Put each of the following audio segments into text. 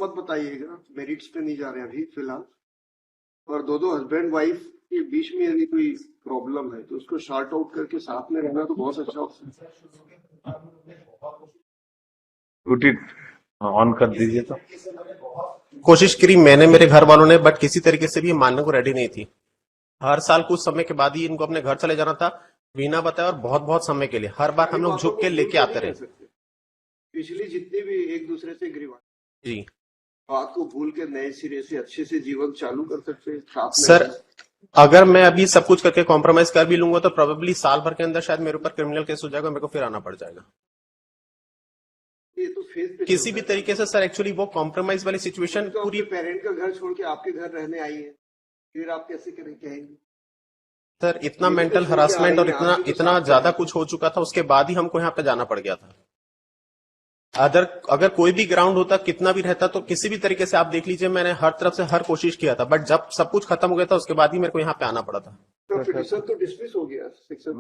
मत बताइएगा, मेरिट्स पे नहीं जा रहे अभी फिलहाल। और दो हस्बैंड वाइफ के बीच में यदि कोई प्रॉब्लम है तो उसको शॉर्ट आउट करके साथ में रहना तो बहुत अच्छा ऑप्शन है। ड्यूटी ऑन कर दीजिए। तो कोशिश करी मैंने, मेरे घर वालों ने, बट किसी तरीके से भी ये मानने को रेडी नहीं थी। हर साल कुछ समय के बाद ही इनको अपने घर चले जाना था, बिना बताए, और बहुत बहुत समय के लिए। हर बार हम लोग झुक के लेके आते रहे। पिछली जितनी भी एक दूसरे से गिरवा जी बात को भूल के नए सिरे से अच्छे से जीवन चालू कर सकते हैं साथ में। सर, अगर मैं अभी सब कुछ करके कॉम्प्रोमाइज कर भी लूंगा तो प्रोबेबली साल भर के अंदर शायद मेरे ऊपर क्रिमिनल केस हो जाएगा, मेरे को फिर आना पड़ जाएगा। ये तो फेस पे किसी भी तरीके से सर, एक्चुअली वो कॉम्प्रोमाइज वाली सिचुएशन पूरी। पेरेंट का घर छोड़ के आपके घर रहने आई है, फिर आप कैसे कहेंगे? सर, इतना मेंटल हरासमेंट और इतना ज्यादा कुछ हो चुका था, उसके बाद ही हमको यहाँ पे जाना पड़ गया था। अगर कोई भी ग्राउंड होता, कितना भी रहता, तो किसी भी तरीके से आप देख लीजिए, मैंने हर तरफ से हर कोशिश किया था, बट जब सब कुछ खत्म हो गया था उसके बाद ही मेरे को यहाँ पे आना पड़ा था। तो पिटीशन तो डिसमिस हो गया, section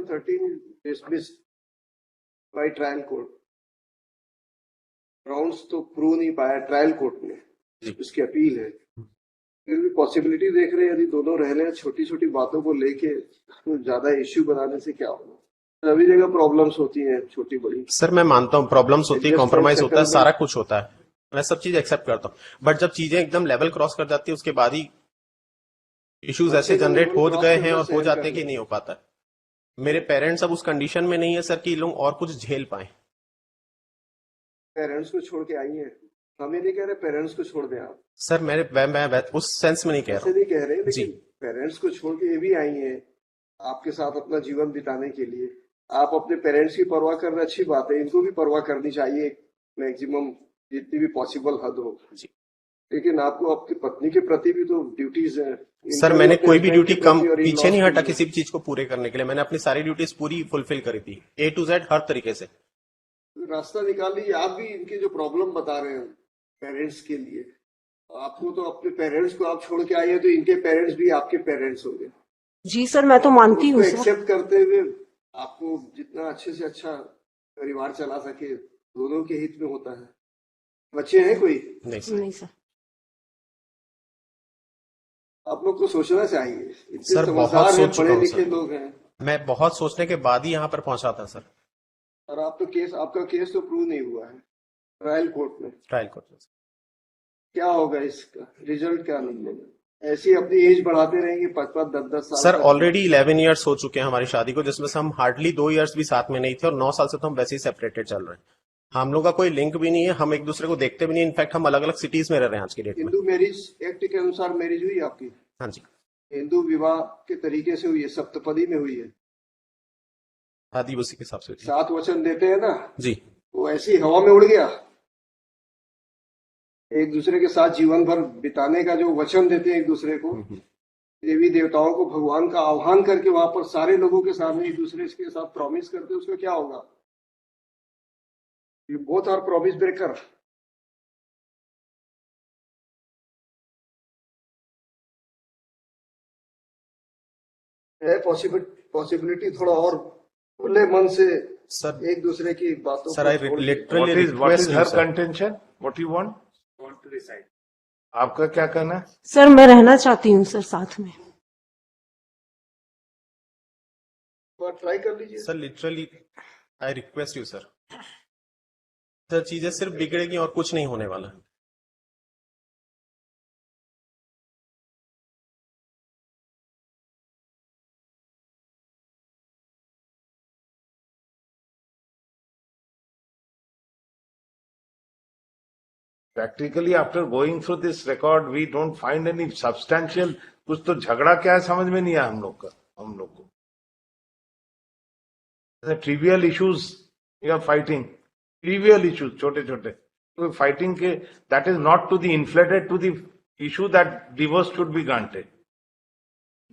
13 dismiss by trial court. Grounds तो प्रूव नहीं पाया ट्रायल कोर्ट में, उसकी अपील है। फिर भी पॉसिबिलिटी देख रहे हैं, यदि दोनों रह रहे, छोटी छोटी बातों को लेके तो ज्यादा इश्यू बनाने से क्या होगा? सभी जगह प्रॉब्लम्स होती हैं, छोटी बड़ी। सर, मैं मानता हूँ प्रॉब्लम्स होती है, कॉम्प्रोमाइज होता है, सारा कुछ होता है, मैं सब चीज एक्सेप्ट करता हूँ, बट जब चीजें एकदम लेवल क्रॉस कर जाती है उसके बाद ही इश्यूज ऐसे जनरेट हो गए हैं और हो जाते हैं कि नहीं हो पाता है। मेरे पेरेंट्स अब उस कंडीशन में नहीं है सर कि लोग और कुछ झेल पाए। पेरेंट्स को छोड़ के आई है, हमें नहीं कह रहे पेरेंट्स को छोड़ दें आप सर। मैं उस सेंस में नहीं कह रहा, नहीं कह रहे, लेकिन पेरेंट्स को छोड़ के ये भी आई है आपके साथ अपना जीवन बिताने के लिए। आप अपने पेरेंट्स की परवाह करना अच्छी बात है, इनको भी परवाह करनी चाहिए मैक्सिमम, जितनी भी पॉसिबल हद हो। लेकिन आपको आपकी पत्नी के प्रति भी तो ड्यूटीज है। सर, मैंने कोई भी ड्यूटी कम पीछे नहीं हटा किसी भी चीज को पूरे करने के लिए। मैंने अपनी सारी ड्यूटीज पूरी फुलफिल करी थी, A to Z हर तरीके से। रास्ता निकाल लीजिए। आप भी इनके जो प्रॉब्लम बता रहे हैं पेरेंट्स के लिए, आपको तो अपने पेरेंट्स को आप छोड़ के आए हैं, तो इनके पेरेंट्स भी आपके पेरेंट्स होंगे। जी सर, मैं तो मानती हूँ। एक्सेप्ट करते हुए आपको जितना अच्छे से अच्छा परिवार चला सके, दोनों के हित में होता है। बच्चे हैं कोई? नहीं सर। आप लोग को सोचना चाहिए, सर बहुत सोच चुका हूं लिखे लोग हैं। मैं बहुत सोचने के बाद ही यहाँ पर पहुंचा था सर। और आप तो आपका केस तो प्रूव नहीं हुआ है ट्रायल कोर्ट में। क्या होगा इसका रिजल्ट? क्या निकलेगा? ऐसी अपनी एज बढ़ाते रहेंगे 5-5, 10-10 साल। सर, ऑलरेडी 11 ईयर्स हो चुके हैं हमारी शादी को, जिसमें से हम हार्डली 2 ईयर्स भी साथ में नहीं थे, और 9 साल से तो हम वैसे ही सेपरेटेड चल रहे हैं। हम लोग का कोई लिंक भी नहीं है, हम एक दूसरे को देखते भी नहीं। इनफैक्ट हम अलग अलग सिटीज में रह रहे हैं आज की डेट में। हिंदू मैरिज एक्ट के अनुसार मैरिज हुई आपकी? हाँ जी। हिंदू विवाह के तरीके से हुई है, सप्तपदी में हुई है। आदि उसी के हिसाब से 7 वचन देते हैं ना जी, वो ऐसी हवा में उड़ गया। एक दूसरे के साथ जीवन भर बिताने का जो वचन देते हैं एक दूसरे को, देवी देवताओं को भगवान का आह्वान करके वहां पर सारे लोगों के सामने एक दूसरे के साथ प्रॉमिस करते, उसका क्या होगा? You both are promise breaker. है पॉसिबिलिटी थोड़ा और खुले मन से सर, एक दूसरे की बातों sir, I literally what is her contention, what you want to decide? आपका क्या कहना है? सर, मैं रहना चाहती हूँ सर साथ में। ट्राई कर लीजिए sir, literally I request you sir. Sir, चीजें सिर्फ बिगड़ेगी और कुछ नहीं होने वाला। Practically, after going through this record, we don't find any substantial. कुछ तो झगड़ा क्या है समझ में नहीं आया हम लोग को। The trivial issues we are fighting, trivial issues, छोटे छोटे तो fighting के, that is not to the inflated to the issue that divorce should be granted.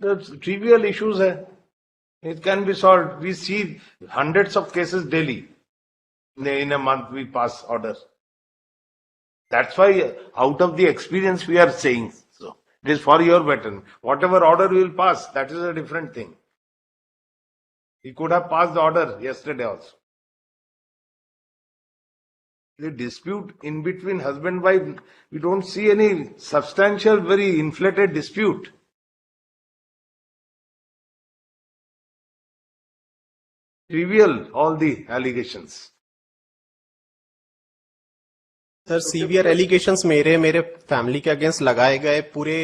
The trivial issues है, it can be solved. We see hundreds of cases daily. In a month we pass orders. That's why out of the experience we are saying so. It is for your betterment. Whatever order we will pass, that is a different thing. He could have passed the order yesterday also. The dispute in between husband wife, we don't see any substantial, very inflated dispute. Trivial, all the allegations. Sir severe allegations मेरे family के against लगाए गए, पूरे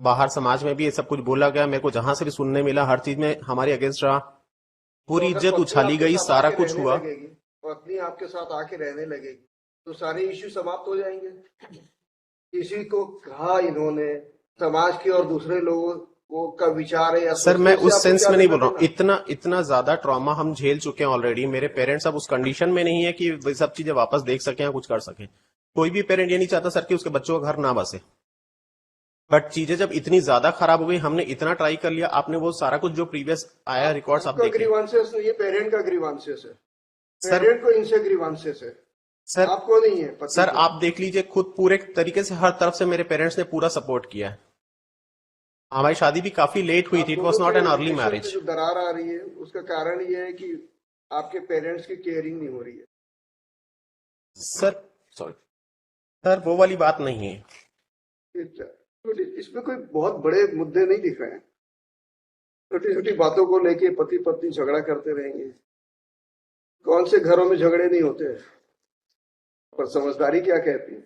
बाहर समाज में भी ये सब कुछ बोला गया, मेरे को जहां से भी सुनने मिला हर चीज में हमारे अगेंस्ट रहा, पूरी तो अगर इज्जत पत्नी उछाली आपके गई, साथ सारा आके कुछ रहने हुआ। लगेगी, पत्नी आपके साथ आके रहने लगेगी तो सारे इश्यू समाप्त हो जाएंगे। किसी को कहा इन्होंने, समाज की और दूसरे लोगों को का विचार है या सर मैं सोचने से उस आपको सेंस क्या में नहीं लेना बोल रहा हूँ, देना? इतना ज्यादा ट्रॉमा हम झेल चुके हैं ऑलरेडी। मेरे पेरेंट्स अब उस कंडीशन में नहीं है कि वे सब चीजें वापस देख सकें या कुछ कर सकें। कोई भी पेरेंट ये नहीं चाहता सर कि उसके बच्चों का घर ना बसे, बट चीजें जब इतनी ज्यादा खराब हो गई, हमने इतना ट्राई कर लिया। आपने वो सारा कुछ जो प्रीवियस आया रिकॉर्ड्स आप आपका देखें ग्रीवांसेस नहीं है, पेरेंट का ग्रीवांसेस है। सर। पेरेंट को इनसे ग्रीवांसेस है, सर आपको नहीं है। पति सर को। आप देख लीजिए खुद, पूरे तरीके से हर तरफ से मेरे पेरेंट्स ने पूरा सपोर्ट किया है। हमारी शादी भी काफी लेट हुई आप थी, इट दोनों वॉज नॉट के एन अर्ली रिलेशन मैरिज। में जो दरार आ रही है उसका कारण ये है कि आपके पेरेंट्स की केयरिंग नहीं हो रही है। सर सॉरी सर, वो वाली बात नहीं है। इसमें कोई बहुत बड़े मुद्दे नहीं दिख रहे हैं। छोटी छोटी बातों को लेके पति पत्नी झगड़ा करते रहेंगे। कौन से घरों में झगड़े नहीं होते हैं? पर समझदारी क्या कहती है?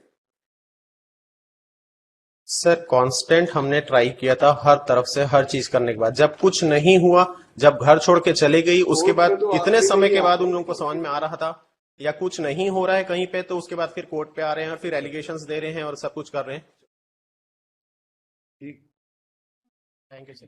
सर कांस्टेंट हमने ट्राई किया था हर तरफ से, हर चीज करने के बाद जब कुछ नहीं हुआ, जब घर छोड़ के चले गई, उसके बाद कोर्ट में तो इतने आखिरी समय में के ही बाद आते उन हैं। लोगों को समझ में आ रहा था या कुछ नहीं हो रहा है कहीं पे, तो उसके बाद फिर कोर्ट पे आ रहे हैं और फिर एलिगेशंस दे रहे हैं और सब कुछ कर रहे हैं। ठीक। Thank you sir.